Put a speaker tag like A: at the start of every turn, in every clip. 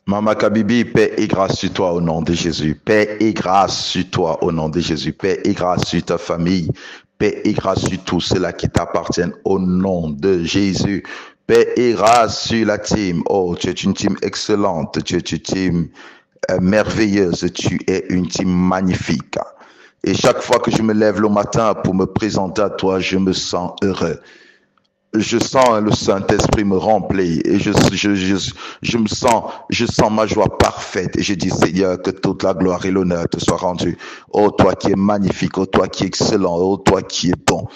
A: Mama Kabibi, paix et grâce sur toi au nom de Jésus. Paix et grâce sur toi au nom de Jésus. Paix et grâce sur ta famille. Paix et grâce sur tout cela qui t'appartiennent au nom de Jésus. Paix et grâce sur la team. Oh, tu es une team excellente. Tu es une team merveilleuse. Tu es une team magnifique. Et chaque fois que je me lève le matin pour me présenter à toi, je me sens heureux. Je sens le Saint-Esprit me remplir et je sens ma joie parfaite et je dis Seigneur que toute la gloire et l'honneur te soient rendus. Oh toi qui es magnifique, oh toi qui es excellent, oh toi qui es bon.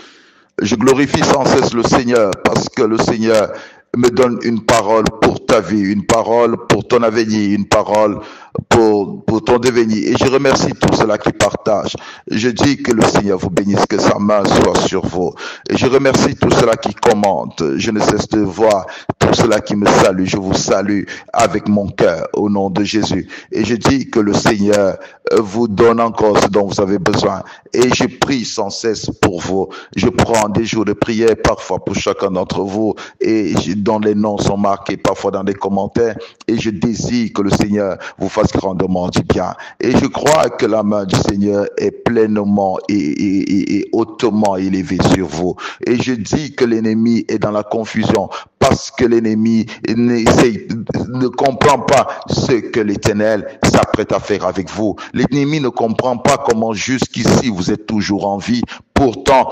A: Je glorifie sans cesse le Seigneur parce que le Seigneur me donne une parole pour ta vie, une parole pour ton avenir, une parole pour ton devenir. Et je remercie tous ceux-là qui partagent. Je dis que le Seigneur vous bénisse, que sa main soit sur vous. Et je remercie tous ceux-là qui commentent. Je ne cesse de voir tous ceux-là qui me saluent. Je vous salue avec mon cœur au nom de Jésus. Et je dis que le Seigneur vous donne encore ce dont vous avez besoin. Et je prie sans cesse pour vous. Je prends des jours de prière parfois pour chacun d'entre vous et dont les noms sont marqués parfois dans des commentaires. Et je désire que le Seigneur vous fasse grandement du bien. Et je crois que la main du Seigneur est pleinement et hautement élevée sur vous. Et je dis que l'ennemi est dans la confusion parce que l'ennemi ne comprend pas ce que l'Éternel s'apprête à faire avec vous. L'ennemi ne comprend pas comment jusqu'ici vous êtes toujours en vie. Pourtant,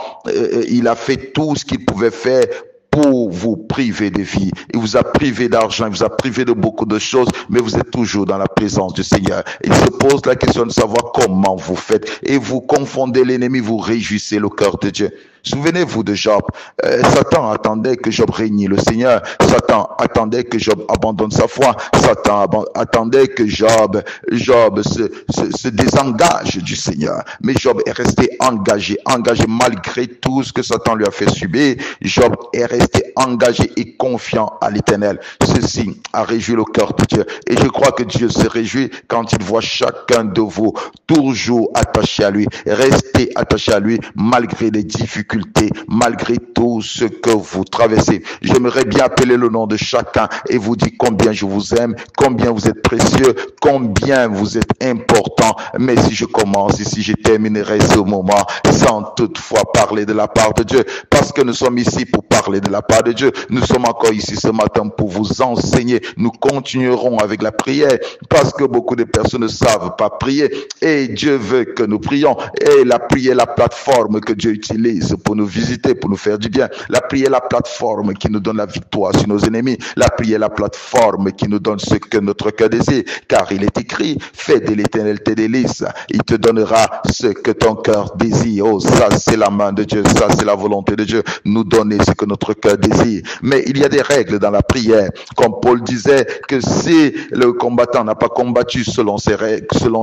A: il a fait tout ce qu'il pouvait faire pour vous priver de vie. Il vous a privé d'argent, il vous a privé de beaucoup de choses, mais vous êtes toujours dans la présence du Seigneur. Il se pose la question de savoir comment vous faites. Et vous confondez l'ennemi, vous réjouissez le cœur de Dieu. Souvenez-vous de Job. Satan attendait que Job régnit le Seigneur. Satan attendait que Job abandonne sa foi. Satan attendait que Job se désengage du Seigneur. Mais Job est resté engagé malgré tout ce que Satan lui a fait subir. Job est resté engagé et confiant à l'Éternel. Ceci a réjoui le cœur de Dieu. Et je crois que Dieu se réjouit quand il voit chacun de vous toujours attaché à lui. Restez attaché à lui malgré les difficultés, malgré tout ce que vous traversez. J'aimerais bien appeler le nom de chacun et vous dire combien je vous aime, combien vous êtes précieux, combien vous êtes important. Mais si je commence ici, je terminerai ce moment sans toutefois parler de la part de Dieu. Parce que nous sommes ici pour parler de la part de Dieu. Nous sommes encore ici ce matin pour vous enseigner. Nous continuerons avec la prière parce que beaucoup de personnes ne savent pas prier. Et Dieu veut que nous prions. Et la prière est la plateforme que Dieu utilise pour nous visiter, pour nous faire du bien. La prière est la plateforme qui nous donne la victoire sur nos ennemis. La prière est la plateforme qui nous donne ce que notre cœur désire. Car il est écrit, fais de l'Éternel tes délices. Il te donnera ce que ton cœur désire. Oh, ça c'est la main de Dieu. Ça c'est la volonté de Dieu. Nous donner ce que notre cœur désire. Mais il y a des règles dans la prière. Comme Paul disait que si le combattant n'a pas combattu selon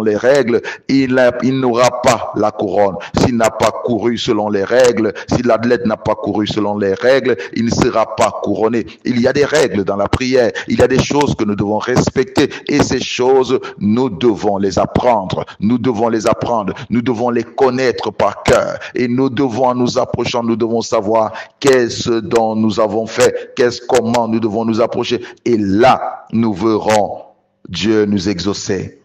A: les règles, il n'aura pas la couronne. S'il n'a pas couru selon les règles, si l'athlète n'a pas couru selon les règles, il ne sera pas couronné. Il y a des règles dans la prière. Il y a des choses que nous devons respecter et ces choses, nous devons les apprendre. Nous devons les apprendre. Nous devons les connaître par cœur et nous devons, en nous approchant, nous devons savoir qu'est-ce dont nous avons fait, comment nous devons nous approcher. Et là, nous verrons Dieu nous exaucer.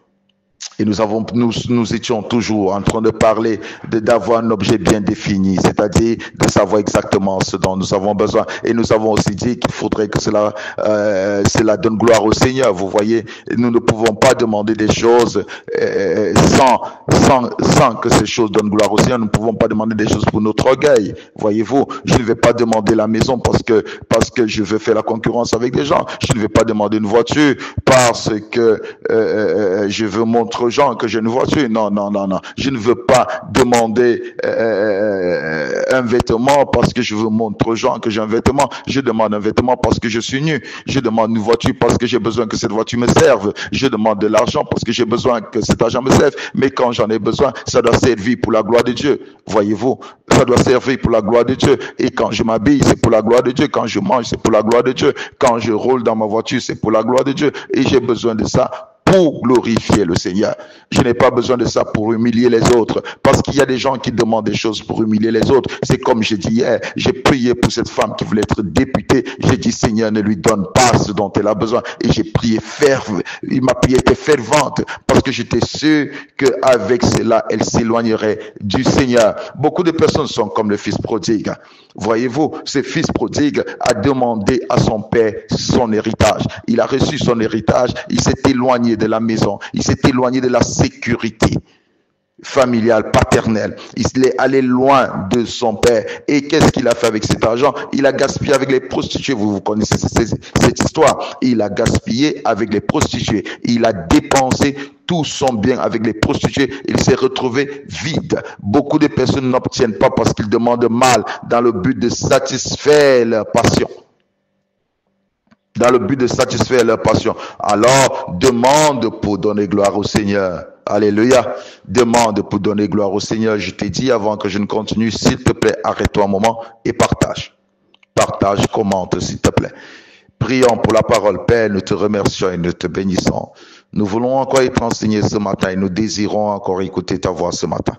A: Et nous étions toujours en train de parler d'avoir un objet bien défini, c'est-à-dire de savoir exactement ce dont nous avons besoin. Et nous avons aussi dit qu'il faudrait que cela donne gloire au Seigneur. Vous voyez, nous ne pouvons pas demander des choses sans que ces choses donnent gloire au Seigneur. Nous ne pouvons pas demander des choses pour notre orgueil. Voyez-vous, je ne vais pas demander la maison parce que je veux faire la concurrence avec des gens. Je ne vais pas demander une voiture parce que je veux montrer aux gens que j'ai une voiture. Non. Je ne veux pas demander un vêtement parce que je veux montrer aux gens que j'ai un vêtement. Je demande un vêtement parce que je suis nu. Je demande une voiture parce que j'ai besoin que cette voiture me serve. Je demande de l'argent parce que j'ai besoin que cet argent me serve. Mais quand j'en ai besoin, ça doit servir pour la gloire de Dieu. Voyez-vous, ça doit servir pour la gloire de Dieu. Et quand je m'habille, c'est pour la gloire de Dieu. Quand je mange, c'est pour la gloire de Dieu. Quand je roule dans ma voiture, c'est pour la gloire de Dieu. Et j'ai besoin de ça pour glorifier le Seigneur. Je n'ai pas besoin de ça pour humilier les autres, parce qu'il y a des gens qui demandent des choses pour humilier les autres. C'est comme j'ai dit hier, j'ai prié pour cette femme qui voulait être députée. J'ai dit, Seigneur, ne lui donne pas ce dont elle a besoin. Et j'ai prié ma prière était fervente, parce que j'étais sûr qu'avec cela, elle s'éloignerait du Seigneur. Beaucoup de personnes sont comme le fils prodigue. Voyez-vous, ce fils prodigue a demandé à son père son héritage. Il a reçu son héritage, il s'est éloigné de la maison, il s'est éloigné de la sécurité familiale, paternelle. Il est allé loin de son père. Et qu'est-ce qu'il a fait avec cet argent? Il a gaspillé avec les prostituées. Vous connaissez cette histoire. Il a gaspillé avec les prostituées. Il a dépensé tout son bien avec les prostituées. Il s'est retrouvé vide. Beaucoup de personnes n'obtiennent pas parce qu'ils demandent mal dans le but de satisfaire leur passion. Dans le but de satisfaire leur passion. Alors, demande pour donner gloire au Seigneur. Alléluia. Demande pour donner gloire au Seigneur. Je t'ai dit avant que je ne continue, s'il te plaît, arrête-toi un moment et partage. Partage, commente, s'il te plaît. Prions pour la parole. Père, nous te remercions et nous te bénissons. Nous voulons encore être enseignés ce matin et nous désirons encore écouter ta voix ce matin.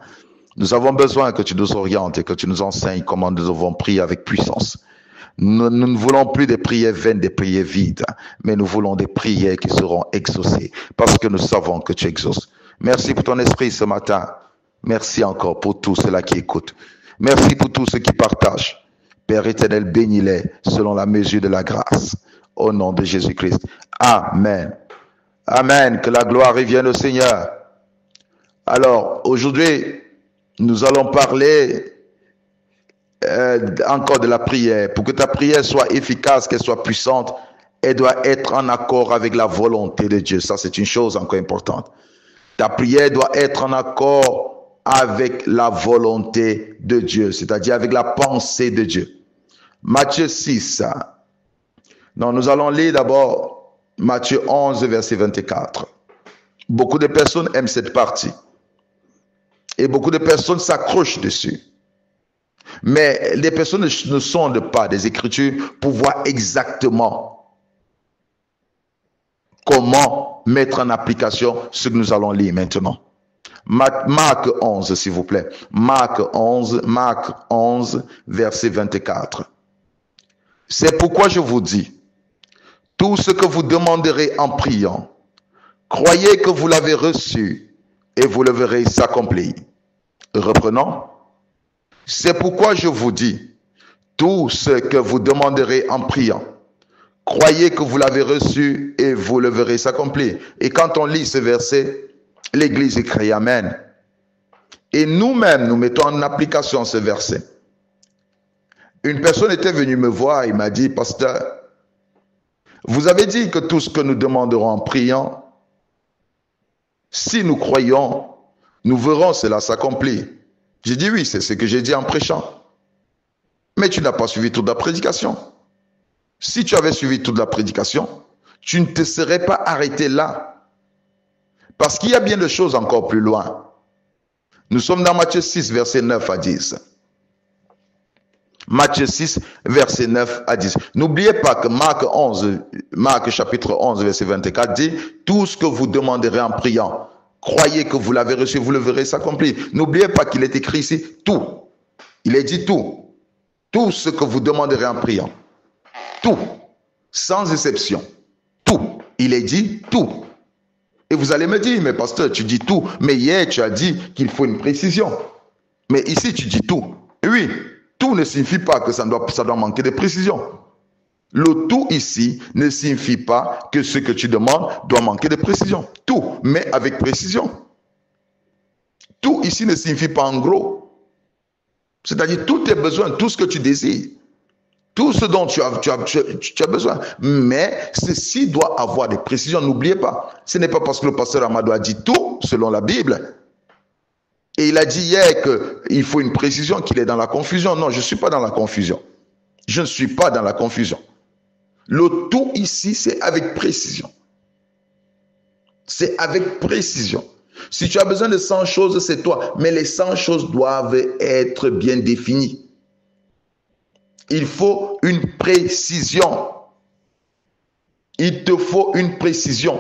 A: Nous avons besoin que tu nous orientes et que tu nous enseignes comment nous devons prier avec puissance. Nous ne voulons plus des prières vaines, des prières vides, mais nous voulons des prières qui seront exaucées parce que nous savons que tu exauces. Merci pour ton esprit ce matin. Merci encore pour tous ceux-là qui écoutent. Merci pour tous ceux qui partagent. Père éternel, bénis-les selon la mesure de la grâce. Au nom de Jésus-Christ. Amen. Amen. Que la gloire revienne au Seigneur. Alors, aujourd'hui, nous allons parler encore de la prière. Pour que ta prière soit efficace, qu'elle soit puissante, elle doit être en accord avec la volonté de Dieu. Ça, c'est une chose encore importante. Ta prière doit être en accord avec la volonté de Dieu, c'est-à-dire avec la pensée de Dieu. Matthieu 6. Non, nous allons lire d'abord Matthieu 11, verset 24. Beaucoup de personnes aiment cette partie. Et beaucoup de personnes s'accrochent dessus. Mais les personnes ne sondent pas des Écritures pour voir exactement comment mettre en application ce que nous allons lire maintenant. Marc 11, s'il vous plaît. Marc 11, verset 24. C'est pourquoi je vous dis, tout ce que vous demanderez en priant, croyez que vous l'avez reçu et vous le verrez s'accomplir. Reprenons. C'est pourquoi je vous dis, tout ce que vous demanderez en priant, croyez que vous l'avez reçu et vous le verrez s'accomplir. Et quand on lit ce verset, l'Église écrit Amen. Et nous-mêmes, nous mettons en application ce verset. Une personne était venue me voir, il m'a dit, pasteur, vous avez dit que tout ce que nous demanderons en priant, si nous croyons, nous verrons cela s'accomplir. J'ai dit oui, c'est ce que j'ai dit en prêchant. Mais tu n'as pas suivi toute la prédication. Si tu avais suivi toute la prédication, tu ne te serais pas arrêté là. Parce qu'il y a bien de choses encore plus loin. Nous sommes dans Matthieu 6, verset 9 à 10. Matthieu 6, verset 9 à 10. N'oubliez pas que Marc chapitre 11, verset 24 dit, tout ce que vous demanderez en priant, croyez que vous l'avez reçu, vous le verrez s'accomplir. N'oubliez pas qu'il est écrit ici, tout. Il est dit tout. Tout ce que vous demanderez en priant. Tout. Sans exception. Tout. Il est dit tout. Et vous allez me dire, mais pasteur, tu dis tout. Mais hier, tu as dit qu'il faut une précision. Mais ici, tu dis tout. Et oui, tout ne signifie pas que ça doit manquer de précision. Le tout ici ne signifie pas que ce que tu demandes doit manquer de précision. Tout, mais avec précision. Tout ici ne signifie pas en gros. C'est-à-dire tous tes besoins, tout ce que tu désires. Tout ce dont tu as besoin. Mais ceci doit avoir des précisions. N'oubliez pas. Ce n'est pas parce que le pasteur Amadou a dit tout, selon la Bible. Et il a dit hier qu'il faut une précision, qu'il est dans la confusion. Non, je ne suis pas dans la confusion. Je ne suis pas dans la confusion. Le tout ici, c'est avec précision. C'est avec précision. Si tu as besoin de 100 choses, c'est toi. Mais les 100 choses doivent être bien définies. Il faut une précision. Il te faut une précision.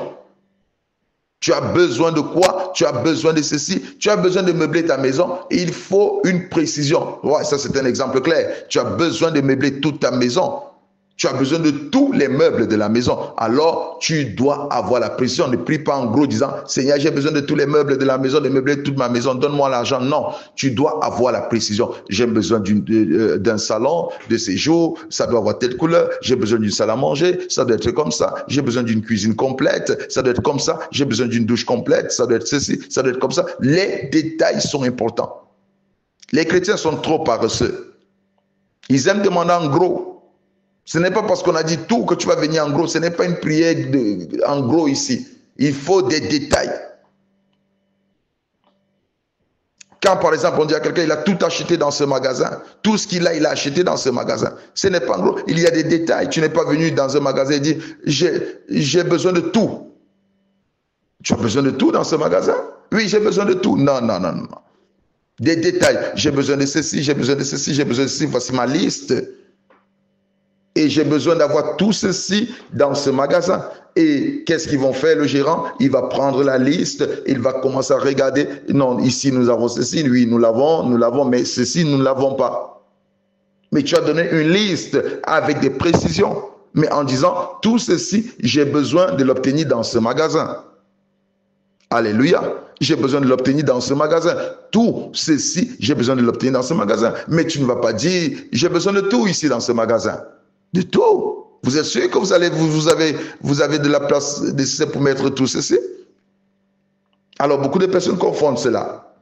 A: Tu as besoin de quoi? Tu as besoin de ceci. Tu as besoin de meubler ta maison. Il faut une précision. Ouais, ça, c'est un exemple clair. Tu as besoin de meubler toute ta maison. Tu as besoin de tous les meubles de la maison. Alors, tu dois avoir la précision. Ne prie pas en gros disant, Seigneur, j'ai besoin de tous les meubles de la maison, de meubler toute ma maison. Donne-moi l'argent. Non, tu dois avoir la précision. J'ai besoin d'un salon de séjour. Ça doit avoir telle couleur. J'ai besoin d'une salle à manger. Ça doit être comme ça. J'ai besoin d'une cuisine complète. Ça doit être comme ça. J'ai besoin d'une douche complète. Ça doit être ceci. Ça doit être comme ça. Les détails sont importants. Les chrétiens sont trop paresseux. Ils aiment demander en gros. Ce n'est pas parce qu'on a dit tout que tu vas venir en gros. Ce n'est pas une prière en gros ici. Il faut des détails. Quand par exemple on dit à quelqu'un il a tout acheté dans ce magasin, tout ce qu'il a, il a acheté dans ce magasin. Ce n'est pas en gros. Il y a des détails. Tu n'es pas venu dans un magasin et dire j'ai besoin de tout. Tu as besoin de tout dans ce magasin? Oui, j'ai besoin de tout. Non, non, non, non. Des détails. J'ai besoin de ceci, j'ai besoin de ceci, j'ai besoin de ceci. Voici ma liste. Et j'ai besoin d'avoir tout ceci dans ce magasin. Et qu'est-ce qu'ils vont faire, le gérant? Il va prendre la liste, il va commencer à regarder. Non, ici nous avons ceci, oui, nous l'avons, mais ceci, nous ne l'avons pas. Mais tu as donné une liste avec des précisions, mais en disant, tout ceci, j'ai besoin de l'obtenir dans ce magasin. Alléluia. J'ai besoin de l'obtenir dans ce magasin. Tout ceci, j'ai besoin de l'obtenir dans ce magasin. Mais tu ne vas pas dire, j'ai besoin de tout ici dans ce magasin. De tout. Vous êtes sûr que vous avez de la place nécessaire pour mettre tout ceci? Alors, beaucoup de personnes confondent cela.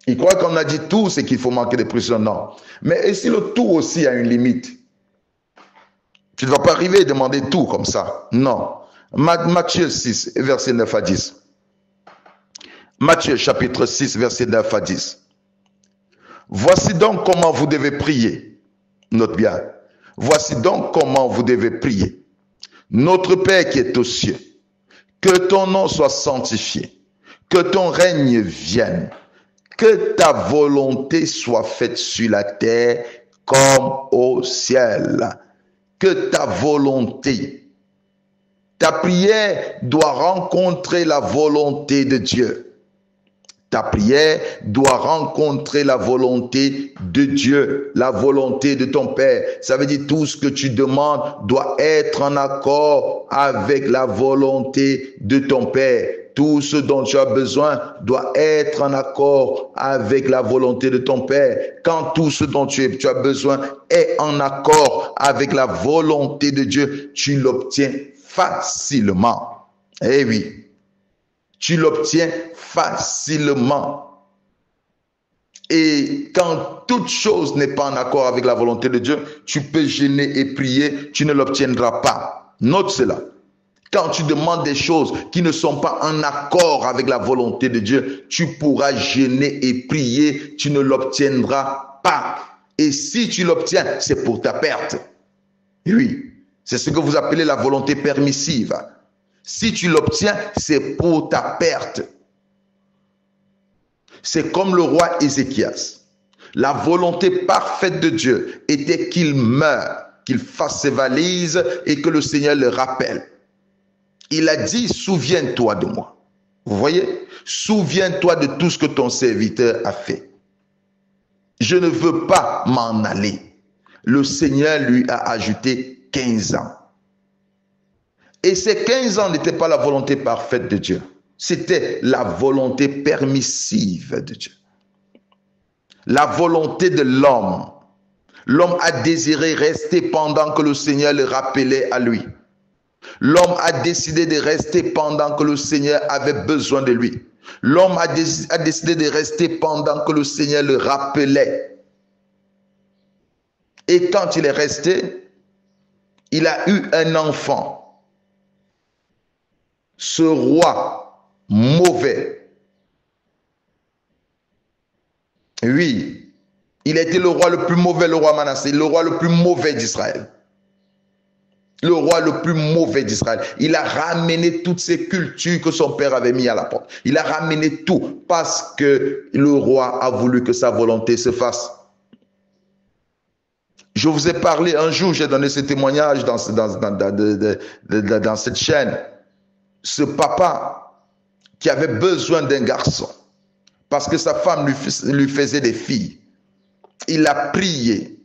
A: Ils croient qu'on a dit tout, c'est qu'il faut manquer de précision. Non. Mais si le tout aussi a une limite? Tu ne vas pas arriver et demander tout comme ça. Non. Matthieu 6, verset 9 à 10. Matthieu chapitre 6, verset 9 à 10. Voici donc comment vous devez prier. Note bien. Voici donc comment vous devez prier. Notre Père qui est aux cieux, que ton nom soit sanctifié, que ton règne vienne, que ta volonté soit faite sur la terre comme au ciel. Que ta volonté, ta prière doit rencontrer la volonté de Dieu. Ta prière doit rencontrer la volonté de Dieu, la volonté de ton Père. Ça veut dire tout ce que tu demandes doit être en accord avec la volonté de ton Père. Tout ce dont tu as besoin doit être en accord avec la volonté de ton Père. Quand tout ce dont tu as besoin est en accord avec la volonté de Dieu, tu l'obtiens facilement. Eh oui. Tu l'obtiens facilement. Et quand toute chose n'est pas en accord avec la volonté de Dieu, tu peux gêner et prier, tu ne l'obtiendras pas. Note cela. Quand tu demandes des choses qui ne sont pas en accord avec la volonté de Dieu, tu pourras gêner et prier, tu ne l'obtiendras pas. Et si tu l'obtiens, c'est pour ta perte. Oui, c'est ce que vous appelez la volonté permissive. Si tu l'obtiens, c'est pour ta perte. C'est comme le roi Ézéchias. La volonté parfaite de Dieu était qu'il meure, qu'il fasse ses valises et que le Seigneur le rappelle. Il a dit, souviens-toi de moi. Vous voyez? Souviens-toi de tout ce que ton serviteur a fait. Je ne veux pas m'en aller. Le Seigneur lui a ajouté 15 ans. Et ces 15 ans n'étaient pas la volonté parfaite de Dieu. C'était la volonté permissive de Dieu. La volonté de l'homme. L'homme a désiré rester pendant que le Seigneur le rappelait à lui. L'homme a décidé de rester pendant que le Seigneur avait besoin de lui. L'homme a décidé de rester pendant que le Seigneur le rappelait. Et quand il est resté, il a eu un enfant. Ce roi mauvais. Oui, il a été le roi le plus mauvais, le roi Manassé, le roi le plus mauvais d'Israël. Le roi le plus mauvais d'Israël. Il a ramené toutes ces cultures que son père avait mis à la porte. Il a ramené tout parce que le roi a voulu que sa volonté se fasse. Je vous ai parlé un jour, j'ai donné ce témoignage dans cette chaîne. Ce papa qui avait besoin d'un garçon parce que sa femme lui faisait des filles. Il a prié.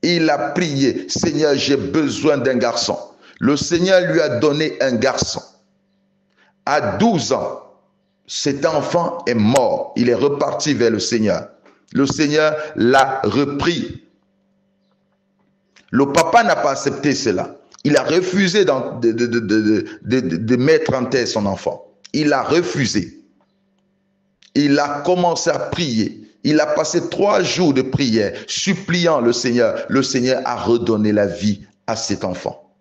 A: Il a prié. Seigneur, j'ai besoin d'un garçon. Le Seigneur lui a donné un garçon. À 12 ans, cet enfant est mort. Il est reparti vers le Seigneur. Le Seigneur l'a repris. Le papa n'a pas accepté cela. Il a refusé de mettre en terre son enfant. Il a refusé. Il a commencé à prier. Il a passé 3 jours de prière, suppliant le Seigneur. Le Seigneur a redonné la vie à cet enfant.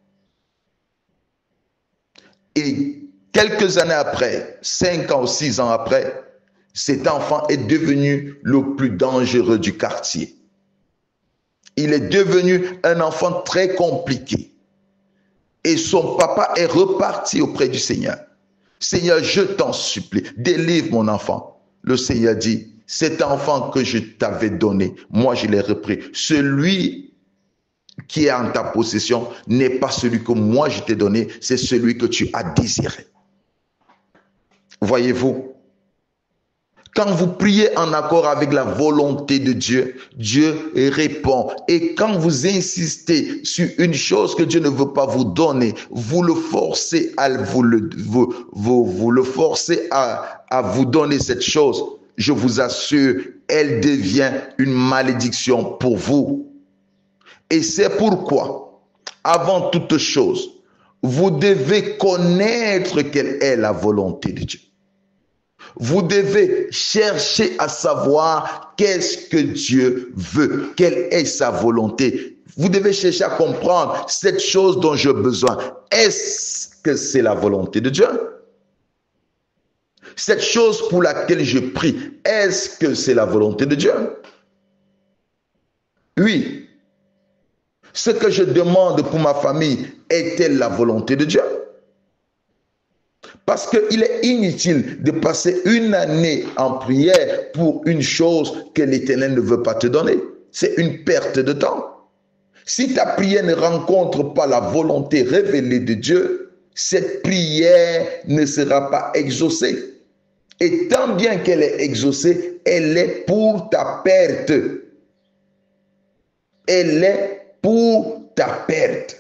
A: Et quelques années après, 5 ans ou 6 ans après, cet enfant est devenu le plus dangereux du quartier. Il est devenu un enfant très compliqué. Et son papa est reparti auprès du Seigneur. Seigneur, je t'en supplie, délivre mon enfant. Le Seigneur dit, cet enfant que je t'avais donné, moi je l'ai repris. Celui qui est en ta possession n'est pas celui que moi je t'ai donné, c'est celui que tu as désiré. Voyez-vous, quand vous priez en accord avec la volonté de Dieu, Dieu répond. Et quand vous insistez sur une chose que Dieu ne veut pas vous donner, vous le forcez à vous donner cette chose, je vous assure, elle devient une malédiction pour vous. Et c'est pourquoi, avant toute chose, vous devez connaître quelle est la volonté de Dieu. Vous devez chercher à savoir qu'est-ce que Dieu veut, quelle est sa volonté. Vous devez chercher à comprendre cette chose dont j'ai besoin. Est-ce que c'est la volonté de Dieu? Cette chose pour laquelle je prie, est-ce que c'est la volonté de Dieu? Oui. Ce que je demande pour ma famille, est-elle la volonté de Dieu? Parce qu'il est inutile de passer une année en prière pour une chose que l'Éternel ne veut pas te donner. C'est une perte de temps. Si ta prière ne rencontre pas la volonté révélée de Dieu, cette prière ne sera pas exaucée. Et tant bien qu'elle est exaucée, elle est pour ta perte. Elle est pour ta perte.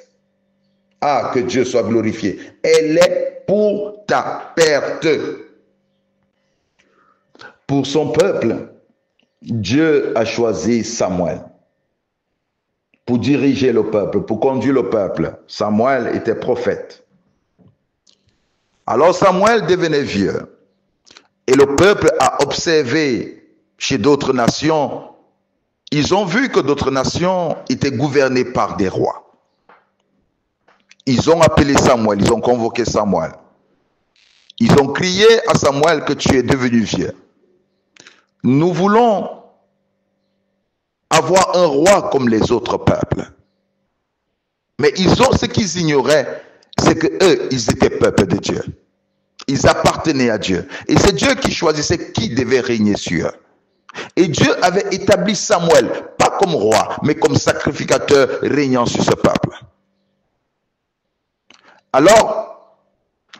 A: Ah, que Dieu soit glorifié. Elle est pour ta perte. Pour son peuple, Dieu a choisi Samuel pour diriger le peuple, pour conduire le peuple. Samuel était prophète. Alors Samuel devenait vieux et le peuple a observé chez d'autres nations. Ils ont vu que d'autres nations étaient gouvernées par des rois. Ils ont appelé Samuel, ils ont convoqué Samuel. Ils ont crié à Samuel que tu es devenu vieux. Nous voulons avoir un roi comme les autres peuples. Mais ce qu'ils ignoraient, c'est que eux, ils étaient peuple de Dieu. Ils appartenaient à Dieu. Et c'est Dieu qui choisissait qui devait régner sur eux. Et Dieu avait établi Samuel, pas comme roi, mais comme sacrificateur régnant sur ce peuple. Alors,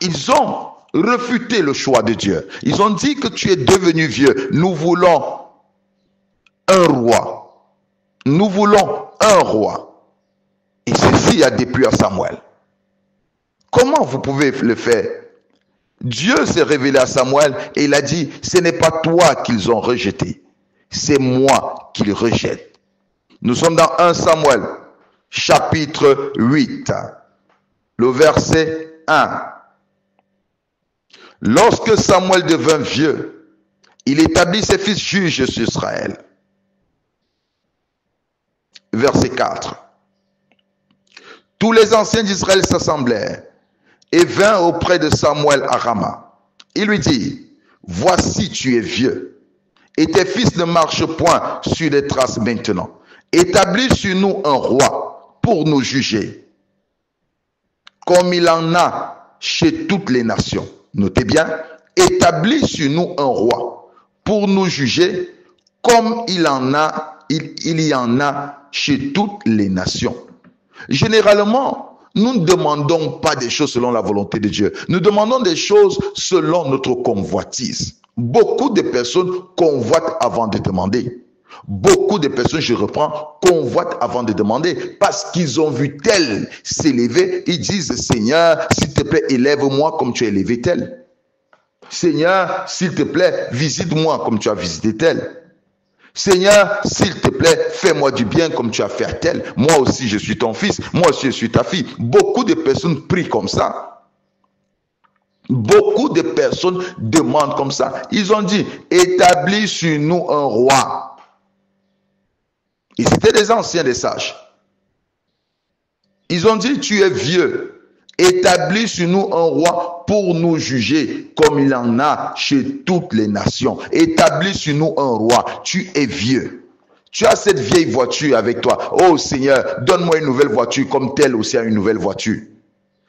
A: ils ont refuté le choix de Dieu. Ils ont dit que tu es devenu vieux. Nous voulons un roi. Nous voulons un roi. Et ceci a déplu à Samuel. Comment vous pouvez le faire? Dieu s'est révélé à Samuel et il a dit, ce n'est pas toi qu'ils ont rejeté, c'est moi qu'ils rejettent. Nous sommes dans 1 Samuel, chapitre 8, le verset 1. Lorsque Samuel devint vieux, il établit ses fils juges sur Israël. Verset 4. Tous les anciens d'Israël s'assemblèrent et vint auprès de Samuel à Rama. Il lui dit, voici tu es vieux, et tes fils ne marchent point sur les traces maintenant. Établis sur nous un roi pour nous juger, comme il en a chez toutes les nations. Notez bien, établis sur nous un roi pour nous juger, comme il y en a chez toutes les nations. Généralement, Nous ne demandons pas des choses selon la volonté de Dieu. Nous demandons des choses selon notre convoitise. Beaucoup de personnes convoitent avant de demander. Beaucoup de personnes, je reprends, convoitent avant de demander parce qu'ils ont vu tel s'élever. Ils disent, Seigneur, s'il te plaît, élève-moi comme tu as élevé tel. Seigneur, s'il te plaît, visite-moi comme tu as visité tel. Seigneur, s'il te plaît, fais-moi du bien comme tu as fait à tel. Moi aussi, je suis ton fils. Moi aussi, je suis ta fille. Beaucoup de personnes prient comme ça. Beaucoup de personnes demandent comme ça. Ils ont dit, établis sur nous un roi. Et c'était des anciens, des sages. Ils ont dit, tu es vieux. Établis sur nous un roi pour nous juger comme il en a chez toutes les nations. Établis sur nous un roi. Tu es vieux. Tu as cette vieille voiture avec toi. Oh Seigneur, donne-moi une nouvelle voiture comme telle aussi a une nouvelle voiture.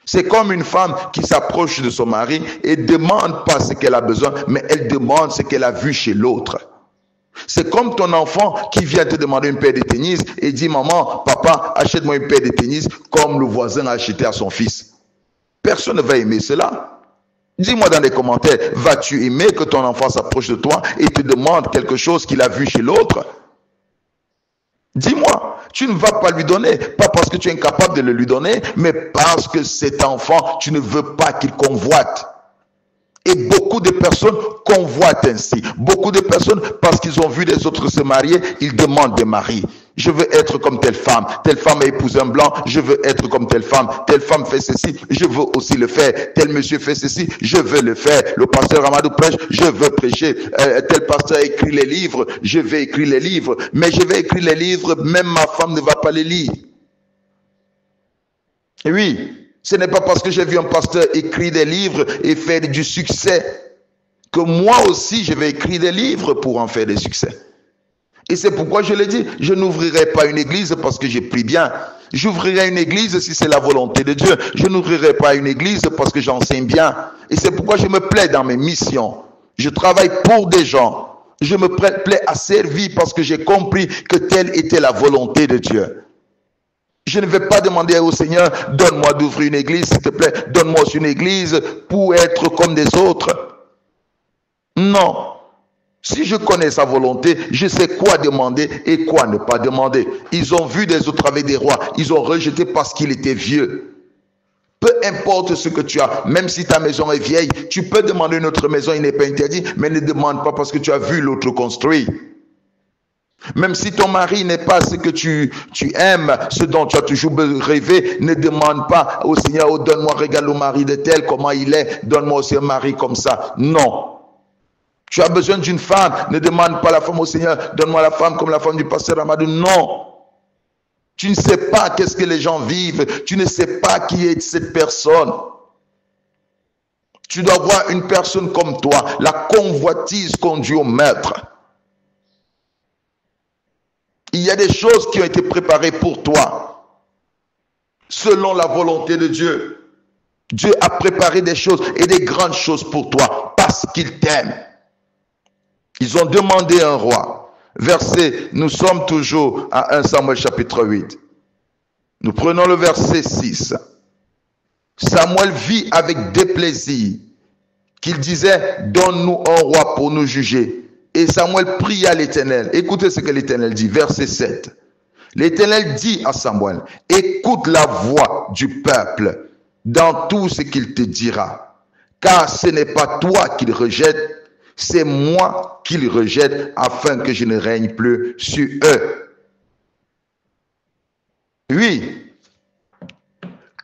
A: C'est comme une femme qui s'approche de son mari et ne demande pas ce qu'elle a besoin, mais elle demande ce qu'elle a vu chez l'autre. C'est comme ton enfant qui vient te demander une paire de tennis et dit, maman, papa, achète-moi une paire de tennis comme le voisin a acheté à son fils. Personne ne va aimer cela. Dis-moi dans les commentaires, vas-tu aimer que ton enfant s'approche de toi et te demande quelque chose qu'il a vu chez l'autre? Dis-moi, tu ne vas pas lui donner, pas parce que tu es incapable de le lui donner, mais parce que cet enfant, tu ne veux pas qu'il convoite. Et beaucoup de personnes convoitent ainsi. Beaucoup de personnes, parce qu'ils ont vu les autres se marier, ils demandent des maris. Je veux être comme telle femme a épousé un blanc, je veux être comme telle femme fait ceci, je veux aussi le faire, tel monsieur fait ceci, je veux le faire, le pasteur Amadou prêche, je veux prêcher, tel pasteur écrit les livres, je vais écrire les livres, mais je vais écrire les livres, même ma femme ne va pas les lire. Et oui, ce n'est pas parce que j'ai vu un pasteur écrire des livres et faire du succès que moi aussi je vais écrire des livres pour en faire des succès. Et c'est pourquoi je l'ai dit, je n'ouvrirai pas une église parce que j'ai pris bien. J'ouvrirai une église si c'est la volonté de Dieu. Je n'ouvrirai pas une église parce que j'enseigne bien. Et c'est pourquoi je me plais dans mes missions. Je travaille pour des gens. Je me plais à servir parce que j'ai compris que telle était la volonté de Dieu. Je ne vais pas demander au Seigneur, donne-moi d'ouvrir une église, s'il te plaît, donne-moi une église pour être comme des autres. Non. Si je connais sa volonté, je sais quoi demander et quoi ne pas demander. Ils ont vu des autres avec des rois, ils ont rejeté parce qu'il était vieux. Peu importe ce que tu as, même si ta maison est vieille, tu peux demander une autre maison, il n'est pas interdit, mais ne demande pas parce que tu as vu l'autre construit. Même si ton mari n'est pas ce que tu aimes, ce dont tu as toujours rêvé, ne demande pas au Seigneur, oh, donne-moi, regarde le mari de tel, comment il est, donne-moi aussi un mari comme ça. Non. Tu as besoin d'une femme, ne demande pas la femme au Seigneur, donne-moi la femme comme la femme du pasteur Amadou. Non. Tu ne sais pas qu'est-ce que les gens vivent, tu ne sais pas qui est cette personne. Tu dois voir une personne comme toi, la convoitise conduit au meurtre. Il y a des choses qui ont été préparées pour toi, selon la volonté de Dieu. Dieu a préparé des choses et des grandes choses pour toi, parce qu'il t'aime. Ils ont demandé un roi. Verset, nous sommes toujours à 1 Samuel chapitre 8. Nous prenons le verset 6. Samuel vit avec déplaisir qu'il disait, donne-nous un roi pour nous juger. Et Samuel pria l'Éternel. Écoutez ce que l'Éternel dit, verset 7. L'Éternel dit à Samuel, écoute la voix du peuple dans tout ce qu'il te dira. Car ce n'est pas toi qu'il rejette, c'est moi qu'il rejette afin que je ne règne plus sur eux. Oui.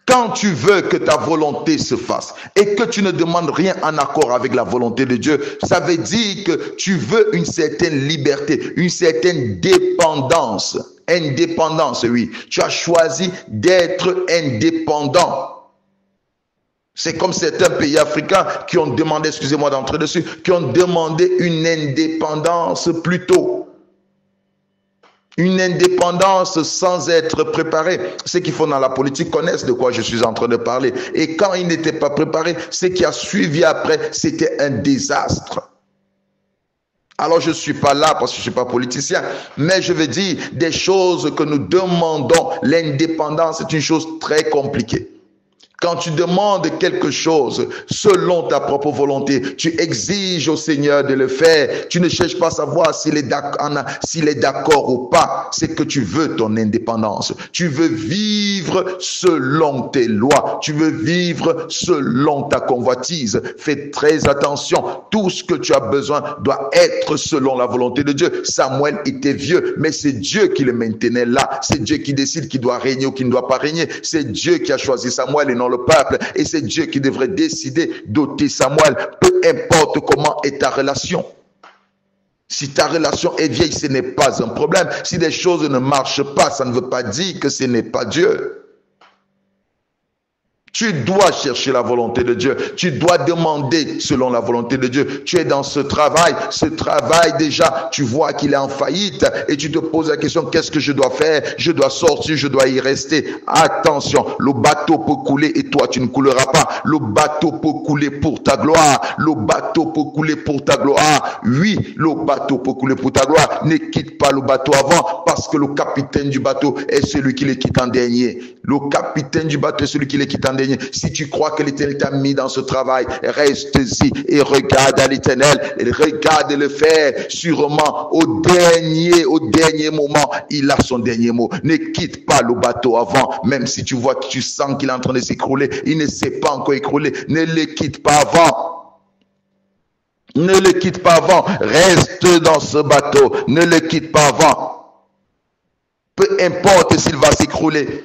A: Quand tu veux que ta volonté se fasse et que tu ne demandes rien en accord avec la volonté de Dieu, ça veut dire que tu veux une certaine liberté, une certaine dépendance. Indépendance, oui. Tu as choisi d'être indépendant. C'est comme certains pays africains qui ont demandé, excusez-moi d'entrer dessus, qui ont demandé une indépendance plus tôt. Une indépendance sans être préparé. Ceux qui font dans la politique connaissent de quoi je suis en train de parler. Et quand ils n'étaient pas préparés, ce qui a suivi après, c'était un désastre. Alors je ne suis pas là parce que je ne suis pas politicien, mais je veux dire des choses que nous demandons. L'indépendance est une chose très compliquée. Quand tu demandes quelque chose selon ta propre volonté, tu exiges au Seigneur de le faire. Tu ne cherches pas à savoir s'il est d'accord ou pas. C'est que tu veux ton indépendance. Tu veux vivre selon tes lois. Tu veux vivre selon ta convoitise. Fais très attention. Tout ce que tu as besoin doit être selon la volonté de Dieu. Samuel était vieux, mais c'est Dieu qui le maintenait là. C'est Dieu qui décide qui doit régner ou qui ne doit pas régner. C'est Dieu qui a choisi Samuel et non le peuple, et c'est Dieu qui devrait décider d'ôter Samuel, peu importe comment est ta relation. Si ta relation est vieille, ce n'est pas un problème. Si des choses ne marchent pas, ça ne veut pas dire que ce n'est pas Dieu. Tu dois chercher la volonté de Dieu. Tu dois demander selon la volonté de Dieu. Tu es dans ce travail. Ce travail, déjà, tu vois qu'il est en faillite et tu te poses la question, qu'est-ce que je dois faire? Je dois sortir, je dois y rester. Attention, le bateau peut couler et toi, tu ne couleras pas. Le bateau peut couler pour ta gloire. Le bateau peut couler pour ta gloire. Oui, le bateau peut couler pour ta gloire. Ne quitte pas le bateau avant parce que le capitaine du bateau est celui qui le quitte en dernier. Le capitaine du bateau est celui qui le quitte en dernier. Si tu crois que l'Éternel t'a mis dans ce travail, reste-y et regarde à l'Éternel. Regarde le faire. Sûrement, au dernier moment, il a son dernier mot. Ne quitte pas le bateau avant, même si tu vois que tu sens qu'il est en train de s'écrouler. Il ne s'est pas encore écroulé. Ne le quitte pas avant. Ne le quitte pas avant. Reste dans ce bateau. Ne le quitte pas avant. Peu importe s'il va s'écrouler.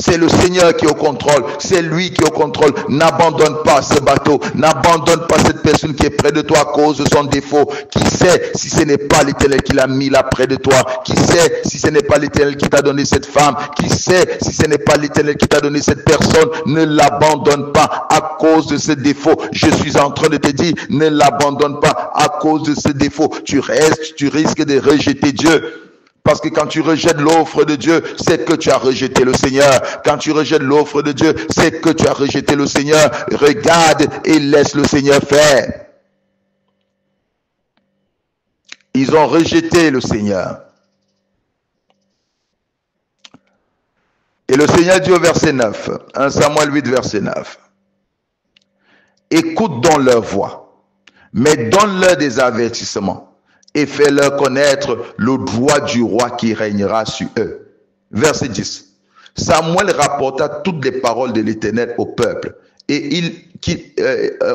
A: C'est le Seigneur qui est au contrôle. C'est lui qui est au contrôle. N'abandonne pas ce bateau. N'abandonne pas cette personne qui est près de toi à cause de son défaut. Qui sait si ce n'est pas l'Éternel qui l'a mis là près de toi? Qui sait si ce n'est pas l'Éternel qui t'a donné cette femme? Qui sait si ce n'est pas l'Éternel qui t'a donné cette personne? Ne l'abandonne pas à cause de ce défaut. Je suis en train de te dire, ne l'abandonne pas à cause de ce défaut. Tu risques de rejeter Dieu. Parce que quand tu rejettes l'offre de Dieu, c'est que tu as rejeté le Seigneur. Quand tu rejettes l'offre de Dieu, c'est que tu as rejeté le Seigneur. Regarde et laisse le Seigneur faire. Ils ont rejeté le Seigneur. Et le Seigneur dit au verset 9, 1 Samuel 8, verset 9. Écoute donc leur voix, mais donne-leur des avertissements. Et fais-leur connaître le droit du roi qui régnera sur eux. Verset 10. Samuel rapporta toutes les paroles de l'Éternel au peuple,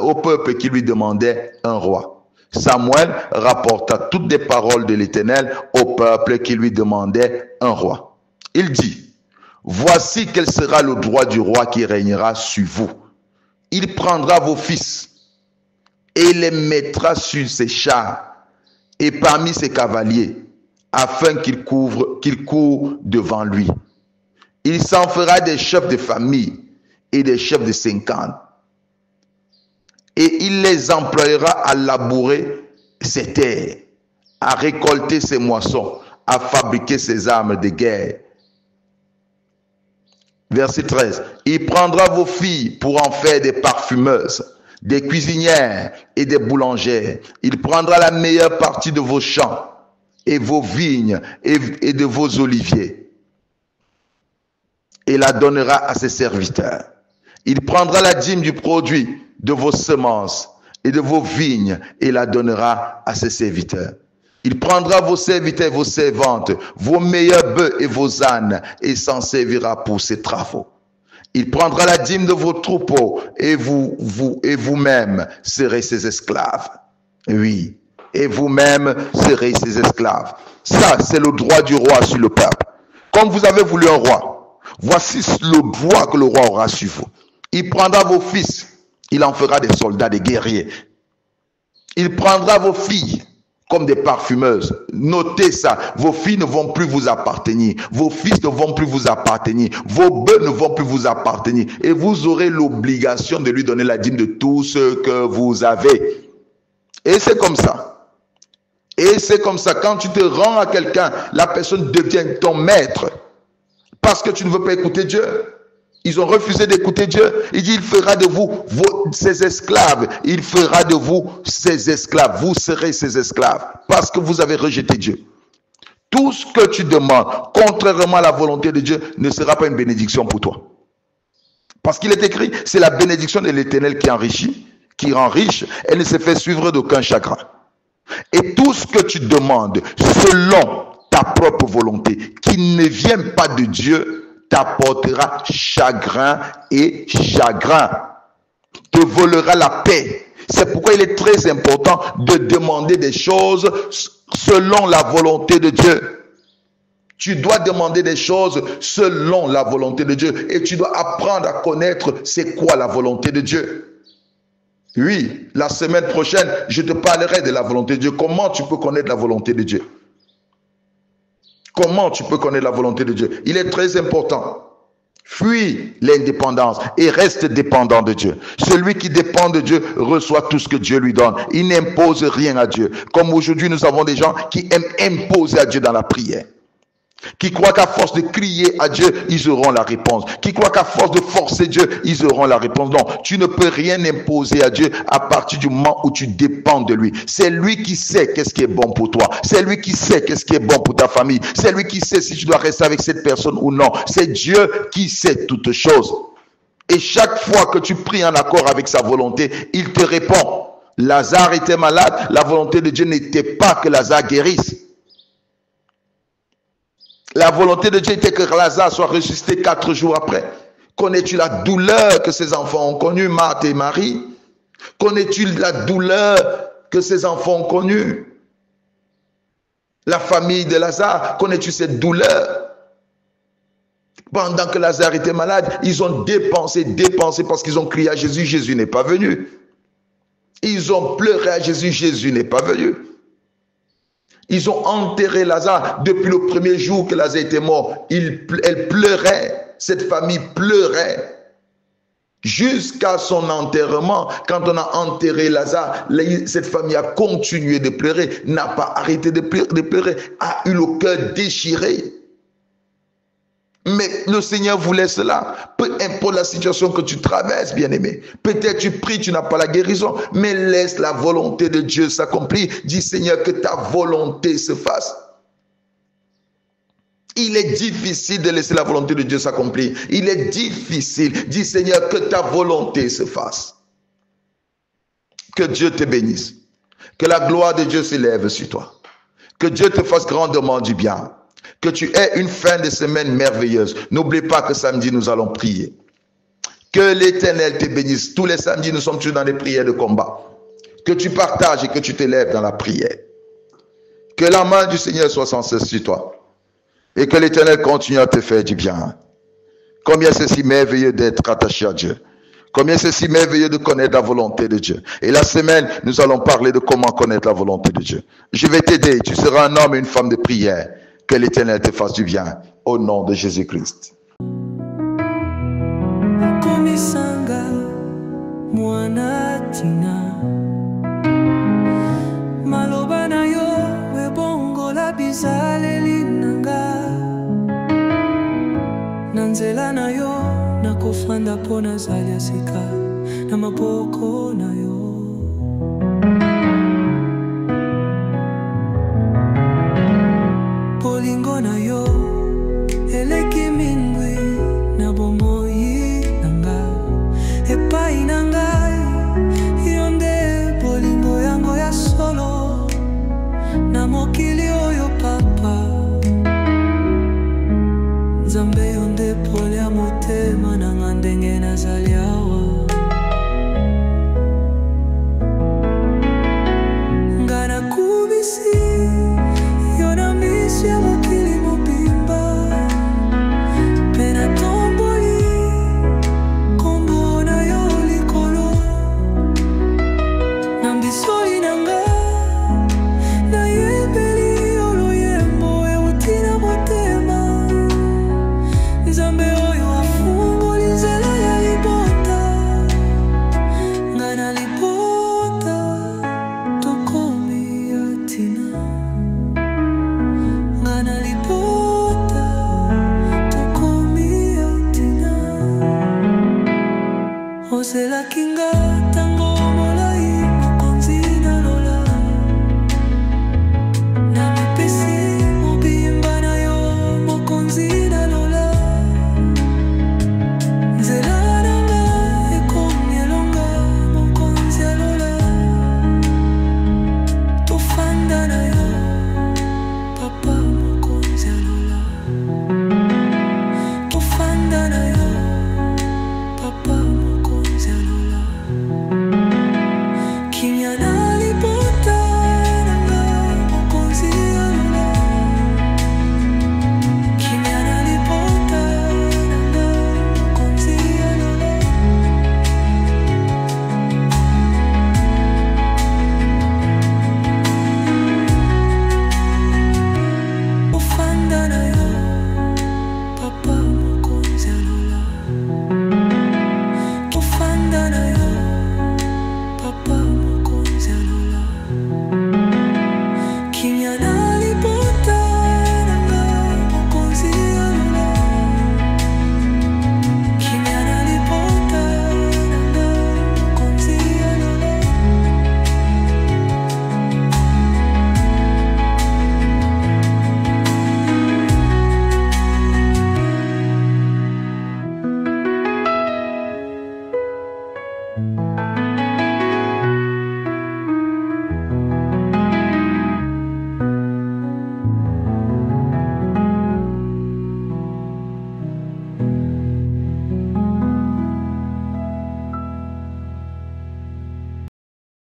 A: au peuple qui lui demandait un roi. Samuel rapporta toutes les paroles de l'Éternel au peuple qui lui demandait un roi. Il dit, voici quel sera le droit du roi qui régnera sur vous. Il prendra vos fils et les mettra sur ses chars et parmi ses cavaliers, afin qu'ils courent devant lui. Il s'en fera des chefs de famille et des chefs de 50. Et il les employera à labourer ses terres, à récolter ses moissons, à fabriquer ses armes de guerre. Verset 13. Il prendra vos filles pour en faire des parfumeuses, des cuisinières et des boulangères. Il prendra la meilleure partie de vos champs et vos vignes et de vos oliviers et la donnera à ses serviteurs. Il prendra la dîme du produit de vos semences et de vos vignes et la donnera à ses serviteurs. Il prendra vos serviteurs et vos servantes, vos meilleurs bœufs et vos ânes et s'en servira pour ses travaux. Il prendra la dîme de vos troupeaux et vous-même serez ses esclaves. Oui, et vous-même serez ses esclaves. Ça, c'est le droit du roi sur le peuple. Comme vous avez voulu un roi, voici le droit que le roi aura sur vous. Il prendra vos fils, il en fera des soldats, des guerriers. Il prendra vos filles comme des parfumeuses. Notez ça. Vos filles ne vont plus vous appartenir. Vos fils ne vont plus vous appartenir. Vos bœufs ne vont plus vous appartenir. Et vous aurez l'obligation de lui donner la dîme de tout ce que vous avez. Et c'est comme ça. Et c'est comme ça. Quand tu te rends à quelqu'un, la personne devient ton maître. Parce que tu ne veux pas écouter Dieu. Ils ont refusé d'écouter Dieu. Il dit, il fera de vous ses esclaves. Il fera de vous ses esclaves. Vous serez ses esclaves parce que vous avez rejeté Dieu. Tout ce que tu demandes, contrairement à la volonté de Dieu, ne sera pas une bénédiction pour toi. Parce qu'il est écrit, c'est la bénédiction de l'Éternel qui enrichit, qui rend riche, elle ne se fait suivre d'aucun chagrin. Et tout ce que tu demandes, selon ta propre volonté, qui ne vient pas de Dieu, t'apportera chagrin et chagrin, te volera la paix. C'est pourquoi il est très important de demander des choses selon la volonté de Dieu. Tu dois demander des choses selon la volonté de Dieu. Et tu dois apprendre à connaître c'est quoi la volonté de Dieu. Oui, la semaine prochaine, je te parlerai de la volonté de Dieu. Comment tu peux connaître la volonté de Dieu? Comment tu peux connaître la volonté de Dieu? Il est très important. Fuis l'indépendance et reste dépendant de Dieu. Celui qui dépend de Dieu reçoit tout ce que Dieu lui donne. Il n'impose rien à Dieu. Comme aujourd'hui, nous avons des gens qui aiment imposer à Dieu dans la prière. Qui croient qu'à force de crier à Dieu, ils auront la réponse. Qui croient qu'à force de forcer Dieu, ils auront la réponse. Non, tu ne peux rien imposer à Dieu à partir du moment où tu dépends de lui. C'est lui qui sait qu'est-ce qui est bon pour toi. C'est lui qui sait qu'est-ce qui est bon pour ta famille. C'est lui qui sait si tu dois rester avec cette personne ou non. C'est Dieu qui sait toutes choses. Et chaque fois que tu pries en accord avec sa volonté, il te répond. Lazare était malade, la volonté de Dieu n'était pas que Lazare guérisse. La volonté de Dieu était que Lazare soit ressuscité 4 jours après. Connais-tu la douleur que ses enfants ont connue, Marthe et Marie? Connais-tu la douleur que ses enfants ont connue? La famille de Lazare, connais-tu cette douleur? Pendant que Lazare était malade, ils ont dépensé parce qu'ils ont crié à Jésus, Jésus n'est pas venu. Ils ont pleuré à Jésus, Jésus n'est pas venu. Ils ont enterré Lazare depuis le premier jour que Lazare était mort. Elle pleurait, cette famille pleurait. Jusqu'à son enterrement, quand on a enterré Lazare, cette famille a continué de pleurer, n'a pas arrêté de pleurer, a eu le cœur déchiré. Mais le Seigneur voulait cela. Peu importe la situation que tu traverses, bien-aimé. Peut-être tu pries, tu n'as pas la guérison, mais laisse la volonté de Dieu s'accomplir. Dis, Seigneur, que ta volonté se fasse. Il est difficile de laisser la volonté de Dieu s'accomplir. Il est difficile. Dis, Seigneur, que ta volonté se fasse. Que Dieu te bénisse. Que la gloire de Dieu s'élève sur toi. Que Dieu te fasse grandement du bien. Que tu aies une fin de semaine merveilleuse. N'oublie pas que samedi, nous allons prier. Que l'Éternel te bénisse. Tous les samedis, nous sommes toujours dans les prières de combat. Que tu partages et que tu t'élèves dans la prière. Que la main du Seigneur soit sans cesse sur toi. Et que l'Éternel continue à te faire du bien. Combien c'est si merveilleux d'être attaché à Dieu. Combien c'est si merveilleux de connaître la volonté de Dieu. Et la semaine, nous allons parler de comment connaître la volonté de Dieu. Je vais t'aider. Tu seras un homme et une femme de prière. Que l'Éternel te fasse du bien. Au nom de Jésus-Christ.
B: Nanzela na yo nakofanda pona zalia sika na maboko na yo